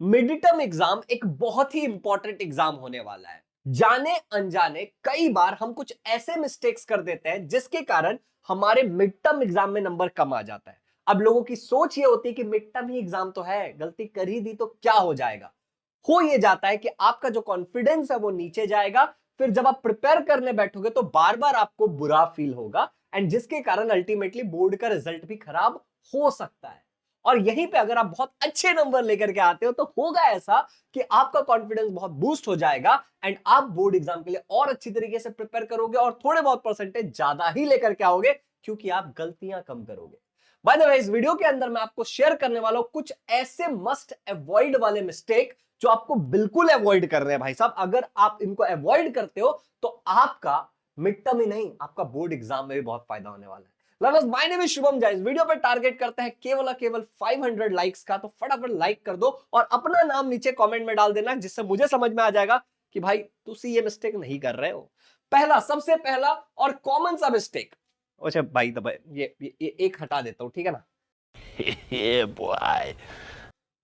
Mid term exam एक बहुत ही important exam होने वाला है। जाने अनजाने कई बार हम कुछ ऐसे मिस्टेक्स कर देते हैं जिसके कारण हमारे मिड टर्म एग्जाम में नंबर कम आ जाता है। अब लोगों की सोच ये होती है कि मिड टर्म ही एग्जाम तो है, गलती कर ही दी तो क्या हो जाएगा। हो ये जाता है कि आपका जो कॉन्फिडेंस है वो नीचे जाएगा। फिर जब आप प्रिपेयर करने बैठोगे तो बार बार आपको बुरा फील होगा एंड जिसके कारण अल्टीमेटली बोर्ड का रिजल्ट भी खराब हो सकता है। और यहीं पे अगर आप बहुत अच्छे नंबर लेकर के आते हो तो होगा ऐसा कि आपका कॉन्फिडेंस बहुत बूस्ट हो जाएगा एंड आप बोर्ड एग्जाम के लिए और अच्छी तरीके से प्रिपेयर करोगे और थोड़े बहुत परसेंटेज ज्यादा ही लेकर के आओगे क्योंकि आप गलतियां कम करोगे। बाय द वे, इस वीडियो के अंदर मैं आपको शेयर करने वाला हूं कुछ ऐसे मस्ट अवॉइड वाले मिस्टेक जो आपको बिल्कुल अवॉइड करने हैं भाई साहब। अगर आप इनको अवॉइड करते हो तो आपका मिड टर्म ही नहीं, आपका बोर्ड एग्जाम में भी बहुत फायदा होने वाला है। Learners, my name is Shubham Jain. Video पे टारगेट करते हैं केवल और केवल 500 लाइक्स का, तो फटाफट लाइक कर दो और अपना नाम नीचे कमेंट में डाल देना जिससे मुझे समझ में आ जाएगा कि भाई तुसी ये मिस्टेक नहीं कर रहे हो। पहला, सबसे पहला और कॉमन सा मिस्टेक। अच्छा भाई दबाए ये एक हटा देता हूं, ठीक है ना। Yeah, boy.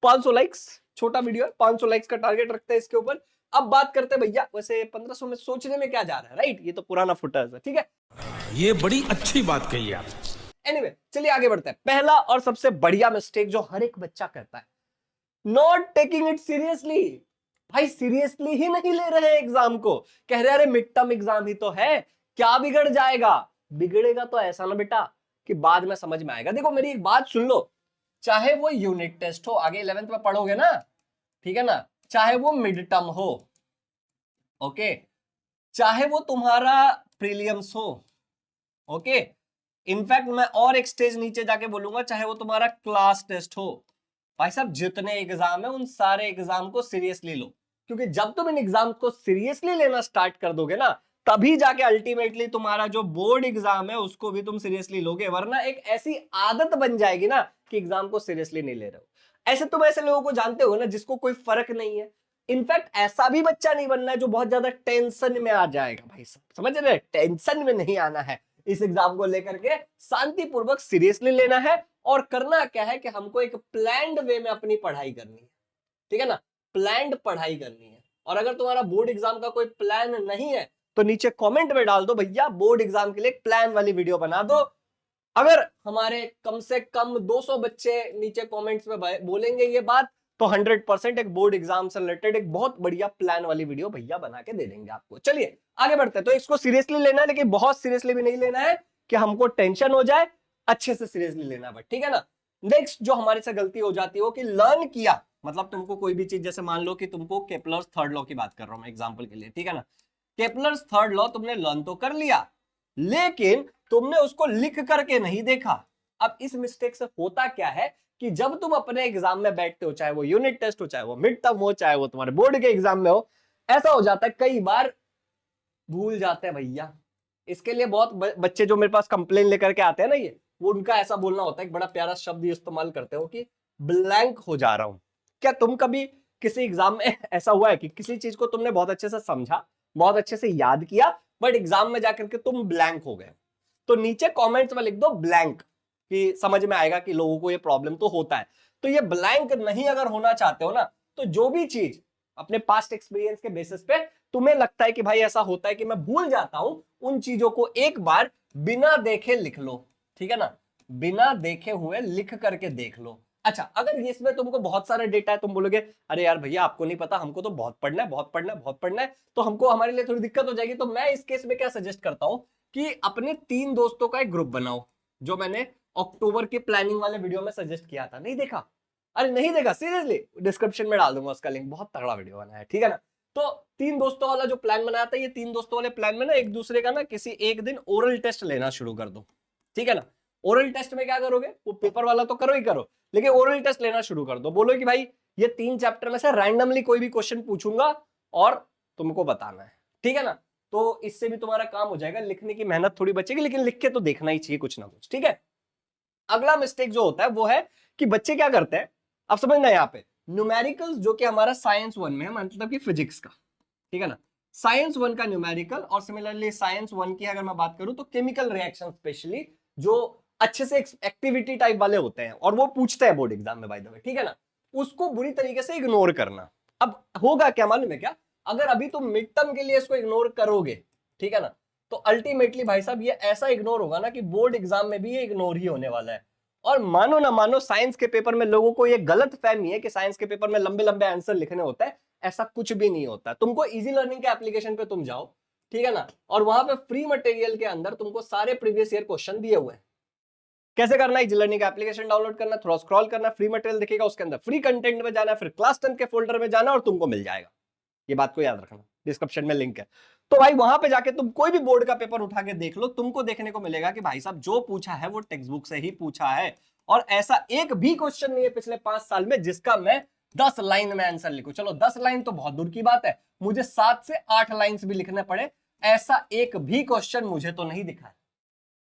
500 लाइक्स, छोटा वीडियो है, 500 लाइक्स का टारगेट रखते हैं इसके ऊपर। अब बात करते हैं भैया, वैसे 1500 में सोचने में क्या जा रहा है, राइट? ये तो पुराना फुटेज है, ठीक है। ये बड़ी अच्छी बात कही आप। एनीवे, चलिए आगे बढ़ते हैं। पहला और सबसे बढ़िया मिस्टेक जो हर एक बच्चा करता है, नॉट टेकिंग इट सीरियसली। भाई सीरियसली ही नहीं ले रहे हैं एग्जाम को। कह रहे अरे मिड टर्म एग्जाम ही तो है, क्या बिगड़ जाएगा। बिगड़ेगा तो ऐसा ना बेटा कि बाद में समझ में आएगा। देखो मेरी एक बात सुन लो, चाहे वो यूनिट टेस्ट हो, आगे 11th में पढ़ोगे ना, ठीक है ना, चाहे वो मिड टर्म हो, ओके, चाहे वो तुम्हारा प्रीलियम्स हो, ओके, इनफैक्ट मैं और एक स्टेज नीचे जाके बोलूंगा चाहे वो तुम्हारा क्लास टेस्ट हो। भाई साहब जितने एग्जाम है उन सारे एग्जाम को सीरियसली लो, क्योंकि जब तुम इन एग्जाम को सीरियसली लेना स्टार्ट कर दोगे ना, तभी जाके अल्टीमेटली तुम्हारा जो बोर्ड एग्जाम है उसको भी तुम सीरियसली लोगे। वरना एक ऐसी आदत बन जाएगी ना कि एग्जाम को सीरियसली नहीं ले रहे हो। ऐसे तुम ऐसे लोगों को जानते हो ना जिसको कोई फर्क नहीं है। इनफैक्ट ऐसा भी बच्चा नहीं बनना है जो बहुत ज्यादा टेंशन में आ जाएगा। भाई साहब समझ रहे, टेंशन में नहीं आना है। इस एग्जाम को लेकर के शांतिपूर्वक सीरियसली लेना है और करना क्या है कि हमको एक प्लान्ड वे में अपनी पढ़ाई करनी है, ठीक है ना। प्लान्ड पढ़ाई करनी है। और अगर तुम्हारा बोर्ड एग्जाम का कोई प्लान नहीं है तो नीचे कमेंट में डाल दो भैया बोर्ड एग्जाम के लिए प्लान वाली वीडियो बना दो। अगर हमारे कम से कम 200 बच्चे नीचे कमेंट्स में बोलेंगे ये बात, तो 100% एक बोर्ड एग्जाम से रिलेटेड एक बहुत बढ़िया प्लान वाली वीडियो भैया बना के दे देंगे आपको। चलिए आगे बढ़ते हैं। तो इसको सीरियसली लेना है, लेकिन बहुत सीरियसली भी नहीं लेना है कि हमको टेंशन हो जाए, अच्छे से सीरियसली लेना है, ठीक है ना। नेक्स्ट जो हमारे से गलती हो जाती है वो कि लर्न किया, मतलब तुमको कोई भी चीज, जैसे मान लो कि तुमको केपलर्स थर्ड लॉ की बात कर रहा हूं मैं एग्जांपल के लिए, ठीक है ना। केपलर्स थर्ड लॉ तुमने लर्न तो कर लिया, लेकिन तुमने उसको लिख करके नहीं देखा। अब इस मिस्टेक से होता क्या है कि जब तुम अपने एग्जाम में बैठते हो, चाहे वो यूनिट टेस्ट हो, चाहे वो मिड टर्म हो, चाहे वो तुम्हारे बोर्ड के एग्जाम में हो, ऐसा हो जाता है कई बार भूल जाते हैं भैया। इसके लिए बहुत बच्चे जो मेरे पास कंप्लेन लेकर के आते हैं ना, ये वो उनका ऐसा बोलना होता है, एक बड़ा प्यारा शब्द इस्तेमाल करते हो कि ब्लैंक हो जा रहा हूं। क्या तुम कभी किसी एग्जाम में ऐसा हुआ है कि किसी चीज को तुमने बहुत अच्छे से समझा, बहुत अच्छे से याद किया, बट एग्जाम में जाकर के तुम ब्लैंक हो गए? तो नीचे कमेंट्स में लिख दो ब्लैंक, कि समझ में आएगा कि लोगों को ये प्रॉब्लम तो होता है। तो ये ब्लैंक नहीं अगर होना चाहते हो ना, तो जो भी चीज अपने पास्ट एक्सपीरियंस के बेसिस पे तुम्हें लगता है कि भाई ऐसा होता है कि मैं भूल जाता हूं, उन चीजों को एक बार बिना देखे लिख लो, ठीक है ना। बिना देखे हुए लिख करके देख लो। अच्छा, अगर इसमें तुमको बहुत सारे डेटा है, तुम बोलोगे अरे यार भैया आपको नहीं पता, हमको तो बहुत पढ़ना है, बहुत पढ़ना है, बहुत पढ़ना है, तो हमको हमारे लिए थोड़ी दिक्कत हो जाएगी। तो मैं इस केस में क्या सजेस्ट करता हूं कि अपने 3 दोस्तों का एक ग्रुप बनाओ, जो मैंने अक्टूबर के प्लानिंग वाले वीडियो में सजेस्ट किया था। नहीं देखा? अरे नहीं देखा, सीरियसली डिस्क्रिप्शन में डाल दूंगा उसका लिंक, बहुत तगड़ा वीडियो बना है, ठीक है ना। तो 3 दोस्तों वाला जो प्लान बनाया था, ये 3 दोस्तों वाले प्लान में ना एक दूसरे का ना किसी एक दिन ओरल टेस्ट लेना शुरू कर दो, ठीक है ना। ओरल टेस्ट में क्या करोगे, वो पेपर वाला तो करो ही करो, लेकिन ओरल टेस्ट लेना शुरू कर दो। बोलो कि भाई ये 3 चैप्टर में से रैंडमली कोई भी क्वेश्चन पूछूंगा और तुमको बताना है, ठीक है ना। तो इससे भी तुम्हारा काम हो जाएगा, लिखने की मेहनत थोड़ी बचेगी, लेकिन लिख के तो देखना ही चाहिए कुछ ना कुछ, ठीक है। अगला मिस्टेक जो होता है वो है कि बच्चे क्या करते हैं, अब समझना यहाँ पे, न्यूमेरिकल्स जो कि हमारा साइंस 1 में है, मतलब कि फिजिक्स का, ठीक है ना। साइंस 1 का न्यूमेरिकल और सिमिलरली साइंस 1 की अगर मैं बात करूं तो केमिकल रिएक्शन स्पेशली, जो अच्छे से एक्टिविटी टाइप वाले होते हैं और वो पूछते हैं बोर्ड एग्जाम में बाय द वे, ठीक है ना। उसको बुरी तरीके से इग्नोर करना। अब होगा क्या मालूम है क्या, अगर अभी तुम मिड टर्म के लिए इसको इग्नोर करोगे, ठीक है ना, तो अल्टीमेटली भाई साहब ये ऐसा इग्नोर होगा ना कि बोर्ड एग्जाम में भी ये इग्नोर ही होने वाला है। और मानो ना मानो साइंस के पेपर में लोगों को ये गलत फहमी है कि साइंस के पेपर में लंबे लंबे आंसर लिखने होते हैं। ऐसा कुछ भी नहीं होता। तुमको इजी लर्निंग के एप्लीकेशन पे तुम जाओ, ठीक है ना, और वहां पे फ्री मटेरियल के अंदर तुमको सारे प्रीवियस ईयर क्वेश्चन दिए हुए हैं। कैसे करना है, इजी लर्निंग का एप्लीकेशन डाउनलोड करना, थोड़ा स्क्रॉल करना, फ्री मटेरियल दिखेगा, उसके अंदर फ्री कंटेंट में जाना, फिर क्लास 10 के फोल्डर में जाना और तुमको मिल जाएगा। ये बात को याद रखना, डिस्क्रिप्शन में लिंक है। तो भाई वहां पे जाके तुम कोई भी बोर्ड का पेपर उठा के देख लो, तुमको देखने को मिलेगा कि भाई साहब जो पूछा है वो टेक्स्ट बुक से ही पूछा है। और ऐसा एक भी क्वेश्चन नहीं है पिछले 5 साल में जिसका मैं 10 लाइन में आंसर लिखूं। चलो 10 लाइन तो बहुत दूर की बात है, मुझे 7 से 8 लाइन्स भी लिखने पड़े, ऐसा एक भी क्वेश्चन मुझे तो नहीं दिखा है।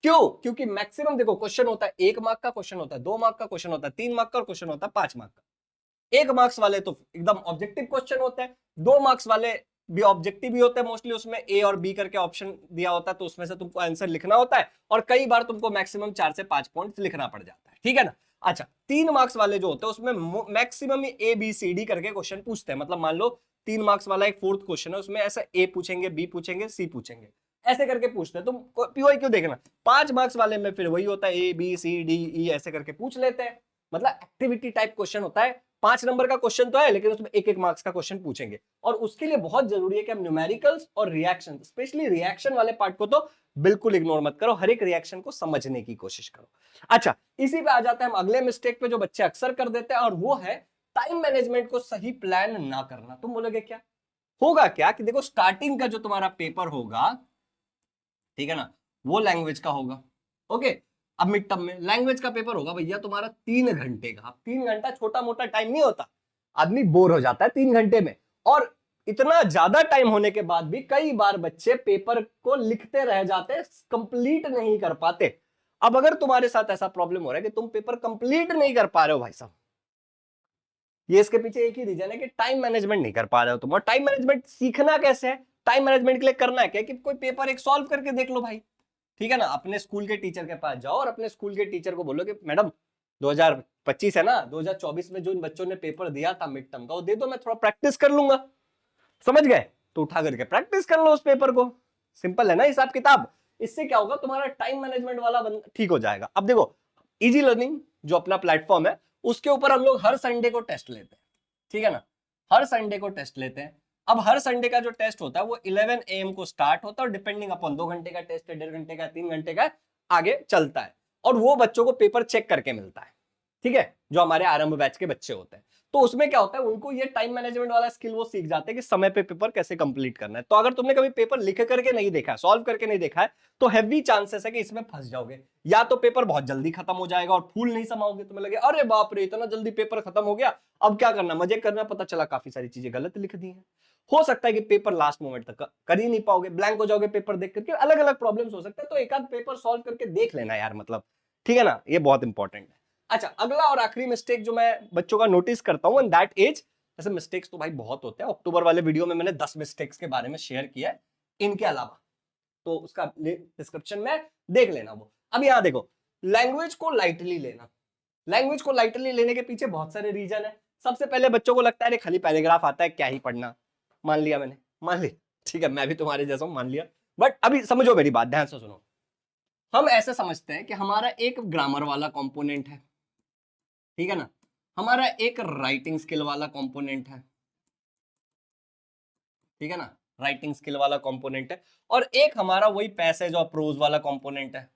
क्यों? क्योंकि मैक्सिमम देखो क्वेश्चन होता है 1 मार्क का, क्वेश्चन होता है 2 मार्क का, क्वेश्चन होता है 3 मार्क का, और क्वेश्चन होता है 5 मार्क का। 1 मार्क्स वाले तो एकदम ऑब्जेक्टिव क्वेश्चन होते हैं, 2 मार्क्स वाले भी ऑब्जेक्टिव ही होते हैं मोस्टली, उसमें ए और बी करके ऑप्शन दिया होता है, तो उसमें से तुमको आंसर लिखना होता है, और कई बार तुमको मैक्सिमम 4 से 5 पॉइंट्स लिखना पड़ जाता है, ठीक है ना। अच्छा, 3 मार्क्स वाले जो होते हैं उसमें maximum A B C D करके क्वेश्चन पूछते हैं। मतलब मान लो 3 मार्क्स वाला एक 4th क्वेश्चन है, उसमें ऐसा ए पूछेंगे, बी पूछेंगे, सी पूछेंगे, ऐसे करके पूछते हैं। तुम पीओई क्यों देखना, 5 मार्क्स वाले में फिर वही होता है ए बी सी डी ई ऐसे करके पूछ लेते हैं। मतलब एक्टिविटी टाइप क्वेश्चन होता है, 5 नंबर का क्वेश्चन तो है लेकिन उसमें 1-1 मार्क्स का क्वेश्चन पूछेंगे। और उसके लिए बहुत जरूरी है कि हम न्यूमेरिकल्स और रिएक्शन, स्पेशली रिएक्शन वाले पार्ट को तो बिल्कुल इग्नोर मत करो, हर एक रिएक्शन को समझने की कोशिश करो। अच्छा, इसी पे आ जाते हैं हम अगले मिस्टेक पे जो बच्चे अक्सर कर देते हैं, और वो है टाइम मैनेजमेंट को सही प्लान ना करना। तुम बोलोगे क्या होगा, क्या कि देखो स्टार्टिंग का जो तुम्हारा पेपर होगा, ठीक है ना, वो लैंग्वेज का होगा। ओके, अब मिड टर्म में लैंग्वेज का पेपर होगा भैया तुम्हारा 3 घंटे का। अब 3 घंटा छोटा मोटा टाइम नहीं होता, आदमी बोर हो जाता है 3 घंटे में। और इतना ज्यादा टाइम होने के बाद भी कई बार बच्चे पेपर को लिखते रह जाते, कंप्लीट नहीं कर पाते। अब अगर तुम्हारे साथ ऐसा प्रॉब्लम हो रहा है कि तुम पेपर कंप्लीट नहीं कर पा रहे हो भाई साहब, ये इसके पीछे एक ही रीजन है कि टाइम मैनेजमेंट नहीं कर पा रहे हो तुम। और टाइम मैनेजमेंट सीखना कैसे है, टाइम मैनेजमेंट के लिए करना है क्या कि कोई पेपर एक सॉल्व करके देख लो भाई, ठीक है ना। अपने स्कूल के टीचर के पास जाओ और अपने स्कूल के टीचर को बोलो कि मैडम 2025 है ना, 2024 में जो इन बच्चों ने पेपर दिया था मिड टर्म का वो दे दो, मैं थोड़ा प्रैक्टिस कर लूंगा। समझ गए? तो उठा करके प्रैक्टिस कर लो उस पेपर को। सिंपल है ना हिसाब किताब। इससे क्या होगा, तुम्हारा टाइम मैनेजमेंट वाला ठीक हो जाएगा। अब देखो इजी लर्निंग जो अपना प्लेटफॉर्म है उसके ऊपर हम लोग हर संडे को टेस्ट लेते हैं, ठीक है ना, हर संडे को टेस्ट लेते हैं। अब हर संडे का जो टेस्ट होता है वो 11 AM को स्टार्ट होता है, और डिपेंडिंग अपॉन 2 घंटे का टेस्ट है, 1.5 घंटे का, 3 घंटे का, आगे चलता है। और वो बच्चों को पेपर चेक करके मिलता है, ठीक है, जो हमारे आरंभ बैच के बच्चे होते हैं। तो उसमें क्या होता है, उनको ये टाइम मैनेजमेंट वाला स्किल वो सीख जाते हैं कि समय पे पेपर कैसे कंप्लीट करना है। तो अगर तुमने कभी पेपर लिख करके नहीं देखा है, सॉल्व करके नहीं देखा है, तो हैवी चांसेस है कि इसमें फंस जाओगे। या तो पेपर बहुत जल्दी खत्म हो जाएगा और फूल नहीं समाओगे, तुम्हें लगे अरे बाप रे इतना जल्दी पेपर खत्म हो गया, अब क्या करना, मजे करना, पता चला काफी सारी चीजें गलत लिख दी हैं। हो सकता है कि पेपर लास्ट मोमेंट तक कर ही नहीं पाओगे, ब्लैंक हो जाओगे पेपर देख करके, अलग अलग प्रॉब्लम्स हो सकते हैं। तो एक आध पेपर सॉल्व करके देख लेना यार, मतलब ठीक है ना, ये बहुत इंपॉर्टेंट है। अच्छा, अगला और आखिरी मिस्टेक जो मैं बच्चों का नोटिस करता हूं इन दैट एज, ऐसे मिस्टेक्स तो भाई बहुत होते हैं, अक्टूबर वाले वीडियो में मैंने 10 मिस्टेक्स के बारे में शेयर किया है इनके अलावा, तो उसका डिस्क्रिप्शन में देख लेना वो। अब यहां देखो, लैंग्वेज को लाइटली लेना, लैंग्वेज को लाइटली लेने के पीछे बहुत सारे रीजन है। सबसे पहले बच्चों को लगता है खाली पैराग्राफ आता है, क्या ही पढ़ना, मान लिया मैंने, मान लिया, ठीक है, मैं भी तुम्हारे जैसा हूं, मान लिया। बट अभी समझो मेरी बात, ध्यान से सुनो। हम ऐसे समझते हैं कि हमारा एक ग्रामर वाला कंपोनेंट है, ठीक है ना, हमारा एक राइटिंग स्किल वाला कंपोनेंट है, ठीक है ना, राइटिंग स्किल वाला कंपोनेंट है, और एक हमारा वही पैसेज और प्रोज वाला कंपोनेंट है।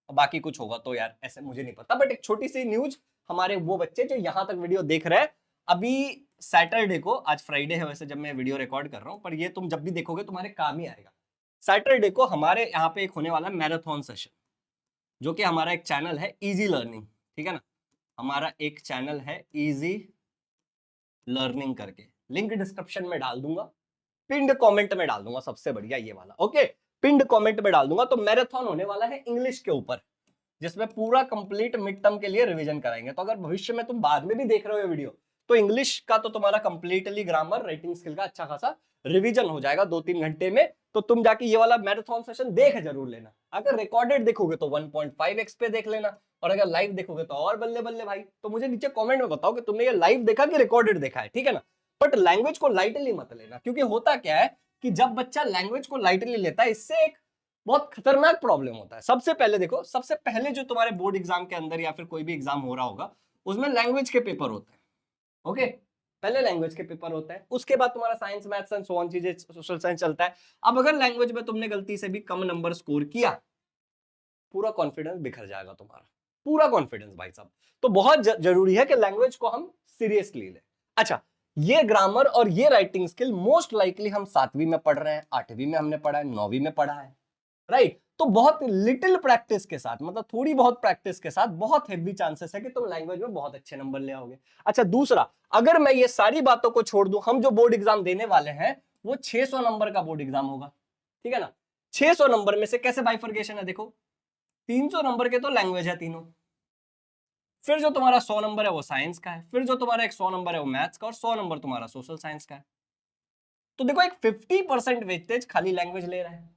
बाकी कुछ होगा तो यार ऐसे मुझे नहीं पता। बट एक छोटी सी न्यूज, हमारे वो बच्चे जो यहां तक वीडियो देख रहे हैं, अभी सैटरडे को, आज फ्राइडे है वैसे जब मैं वीडियो रिकॉर्ड कर रहा हूं, पर ये तुम जब भी देखोगे तुम्हारे काम ही आएगा। सैटरडे को हमारे यहाँ पे एक होने वाला मैराथन सेशन, जो कि हमारा एक चैनल है इजी लर्निंग, ठीक है ना, हमारा एक चैनल है इजी लर्निंग करके, लिंक डिस्क्रिप्शन में डाल दूंगा, पिंड कमेंट में डाल दूंगा, सबसे बढ़िया ये वाला, ओके, पिंड कमेंट में डाल दूंगा। तो मैराथन होने वाला है इंग्लिश के ऊपर, जिसमें पूरा कंप्लीट मिड टर्म के लिए रिवीजन कराएंगे। तो अगर भविष्य में तुम बाद में भी देख रहे हो ये वीडियो, तो इंग्लिश का तो तुम्हारा कंप्लीटली ग्रामर, राइटिंग स्किल का अच्छा खासा रिवीजन हो जाएगा 2-3 घंटे में। तो तुम जाके ये वाला मैराथन सेशन देख जरूर लेना। अगर रिकॉर्डेड देखोगे तो 1.5x पे देख लेना, और अगर लाइव देखोगे तो और बल्ले बल्ले भाई। तो मुझे नीचे कमेंट में बताओ कि तुमने ये लाइव देखा कि रिकॉर्डेड देखा है, ठीक है ना। बट लैंग्वेज को लाइटली मत लेना, क्योंकि होता क्या है कि जब बच्चा लैंग्वेज को लाइटली लेता है, इससे एक बहुत खतरनाक प्रॉब्लम होता है। सबसे पहले देखो, सबसे पहले जो तुम्हारे बोर्ड एग्जाम के अंदर या फिर कोई भी एग्जाम हो रहा होगा, उसमें लैंग्वेज के पेपर होते हैं। ओके, पहले लैंग्वेज के पेपर होते हैं, उसके बाद तुम्हारा science, maths and so on चीजें, सोशल साइंस चलता है। अब अगर लैंग्वेज में तुमने गलती से भी कम नंबर स्कोर किया, पूरा कॉन्फिडेंस बिखर जाएगा तुम्हारा, पूरा कॉन्फिडेंस भाई साहब। तो बहुत जरूरी है कि लैंग्वेज को हम सीरियसली लें। अच्छा, ये ग्रामर और ये राइटिंग स्किल मोस्ट लाइकली हम 7वीं में पढ़ रहे हैं, 8वीं में हमने पढ़ा है, 9वीं में पढ़ा है, राइट। तो बहुत लिटिल प्रैक्टिस के साथ, मतलब थोड़ी बहुत प्रैक्टिस के साथ, बहुत हेवी चांसेस है कि तुम लैंग्वेज में बहुत अच्छे नंबर ले आओगे। अच्छा, दूसरा, अगर मैं ये सारी बातों को छोड़ दूं, हम जो बोर्ड एग्जाम देने वाले हैं वो 600 नंबर का बोर्ड एग्जाम होगा, ठीक है ना। 600 नंबर में से कैसे बाइफर्केशन है देखो, 300 नंबर के तो लैंग्वेज है तीनों, फिर जो तुम्हारा 100 नंबर है वो साइंस का है, फिर जो तुम्हारा 100 नंबर है वो मैथ्स का, और 100 नंबर तुम्हारा सोशल साइंस का है। तो देखो, एक 50% वेटेज खाली लैंग्वेज ले रहा है।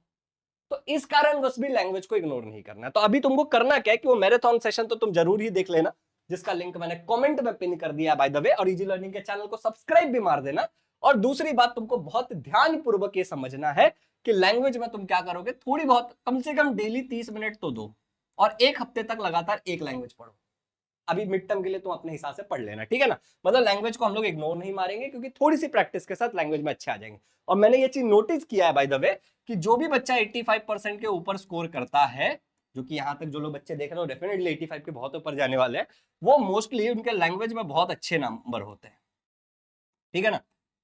तो इस कारण बस भी लैंग्वेज को इग्नोर नहीं करना है। तो अभी तुमको करना क्या है कि वो मैराथन सेशन तो तुम जरूर ही देख लेना, जिसका लिंक मैंने कमेंट में पिन कर दिया बाय द वे, और इजी लर्निंग के चैनल को सब्सक्राइब भी मार देना। और दूसरी बात, तुमको बहुत ध्यान पूर्वक ये समझना है कि लैंग्वेज में तुम क्या करोगे, थोड़ी बहुत, कम से कम डेली 30 मिनट तो दो, और 1 हफ्ते तक लगातार एक लैंग्वेज पढ़ो। अभी मिड टर्म के लिए तुम अपने हिसाब से पढ़ लेना, ठीक है ना। मतलब लैंग्वेज को हम लोग इग्नोर नहीं मारेंगे, क्योंकि थोड़ी सी प्रैक्टिस के साथ लैंग्वेज में अच्छे आ जाएंगे। और मैंने ये चीज नोटिस किया है बाय द वे, कि जो भी बच्चा 85% के ऊपर स्कोर करता है, जो कि यहाँ तक जो लोग बच्चे देख रहे हो डेफिनेटली 85 के बहुत ऊपर जाने वाले हैं, वो मोस्टली उनके लैंग्वेज में बहुत अच्छे नंबर होते हैं, ठीक है ना,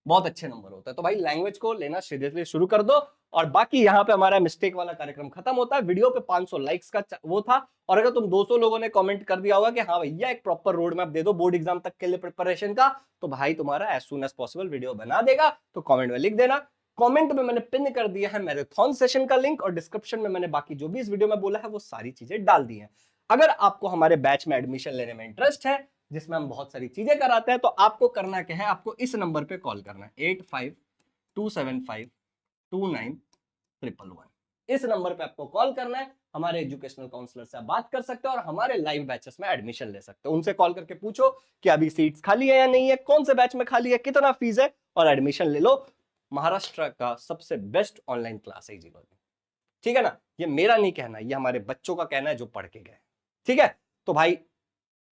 बहुत अच्छे नंबर होते हैं। तो भाई लैंग्वेज को लेना सीरियसली शुरू कर दो। और बाकी यहाँ पे हमारा मिस्टेक वाला कार्यक्रम खत्म होता है। वीडियो पे 500 लाइक्स का वो था, और अगर तुम 200 लोगों ने कमेंट कर दिया होगा कि हाँ भैया एक प्रॉपर रोड मैप दे दो बोर्ड एग्जाम तक के लिए प्रिपरेशन का, तो भाई तुम्हारा as soon as possible video बना देगा। तो कमेंट में लिख देना। कमेंट में मैंने पिन कर दिया है मैराथन सेशन का लिंक, और डिस्क्रिप्शन में मैंने बाकी जो भी इस वीडियो में बोला है वो सारी चीजें डाल दी है। अगर आपको हमारे बैच में एडमिशन लेने में इंटरेस्ट है, जिसमें हम बहुत सारी चीजें कराते हैं, तो आपको करना क्या है, आपको इस नंबर पे कॉल करना है 8527529111। इस नंबर पे आपको कॉल करना है। हमारे एजुकेशनल काउंसलर से आप बात कर सकते हो और हमारे लाइव बैचेस में एडमिशन ले सकते हो। उनसे कॉल करके पूछो कि अभी सीट्स खाली है या नहीं है, कौन से बैच में खाली है, कितना फीस है, और एडमिशन ले लो। महाराष्ट्र का सबसे बेस्ट ऑनलाइन क्लास है इजी लर्निंग, ठीक है ना। ये मेरा नहीं कहना, ये हमारे बच्चों का कहना है जो पढ़ के गए, ठीक है। तो भाई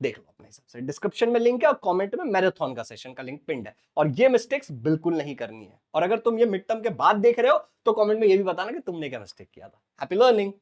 देख लो अपने हिसाब से, डिस्क्रिप्शन में लिंक है और कमेंट में मैराथन का सेशन का लिंक पिंड है। और ये मिस्टेक्स बिल्कुल नहीं करनी है। और अगर तुम ये मिड टर्म के बाद देख रहे हो तो कमेंट में ये भी बताना कि तुमने क्या मिस्टेक किया था। Happy learning.